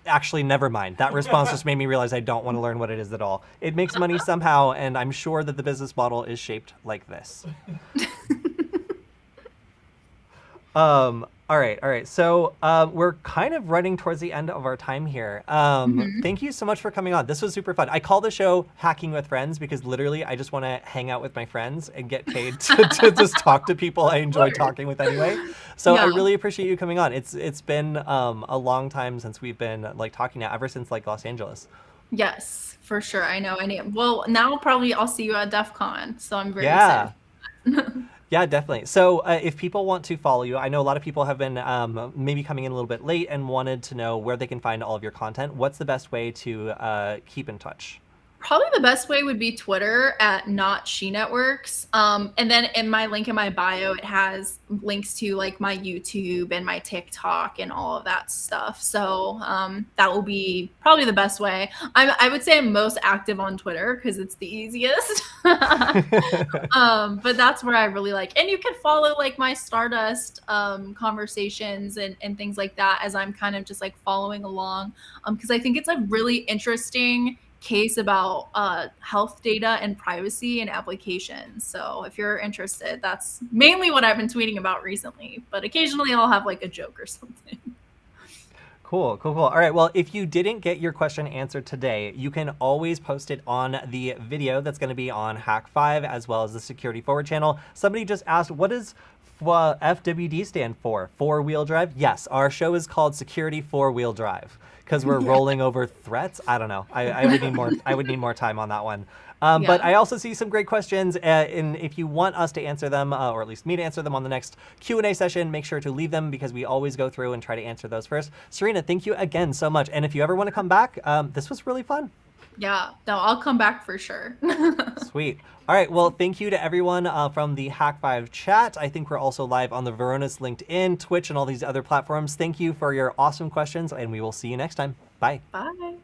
Actually, never mind. That response just made me realize I don't want to learn what it is at all. It makes money somehow, and I'm sure that the business model is shaped like this. All right, all right. So we're kind of running towards the end of our time here. Mhm. Thank you so much for coming on. This was super fun. I call the show Hacking with Friends because literally I just want to hang out with my friends and get paid to just talk to people I enjoy talking with anyway. So I Yeah. really appreciate you coming on. It's been a long time since we've been like talking now, ever since like Los Angeles. Yes, for sure. I know. I need. Well, now probably I'll see you at DEF CON, so I'm very excited. Yeah. Yeah, definitely. So if people want to follow you, I know a lot of people have been maybe coming in a little bit late and wanted to know where they can find all of your content. What's the best way to keep in touch? Probably the best way would be Twitter at not SheNetworks. And then in my link in my bio, it has links to like my YouTube and my TikTok and all of that stuff. So that will be probably the best way. I would say I'm most active on Twitter because it's the easiest. But that's where I really like, and you can follow like my Stardust conversations and things like that as I'm kind of just like following along. Because I think it's a really interesting case about health data and privacy and applications. So if you're interested, that's mainly what I've been tweeting about recently, but occasionally I'll have like a joke or something. Cool. All right. Well, if you didn't get your question answered today, you can always post it on the video that's going to be on Hack 5 as well as the Security Forward channel. Somebody just asked, what does FWD stand for? Four-wheel drive? Yes, our show is called Security Four-Wheel Drive because we're rolling over threats. I don't know. I would need more. I would need more time on that one. But I also see some great questions, and if you want us to answer them, or at least me to answer them on the next Q&A session, make sure to leave them because we always go through and try to answer those first. Serena, thank you again so much. And if you ever want to come back, this was really fun. Yeah, no, I'll come back for sure. Sweet. All right. Well, thank you to everyone from the Hack 5 chat. I think we're also live on the Varonis LinkedIn, Twitch, and all these other platforms. Thank you for your awesome questions, and we will see you next time. Bye. Bye.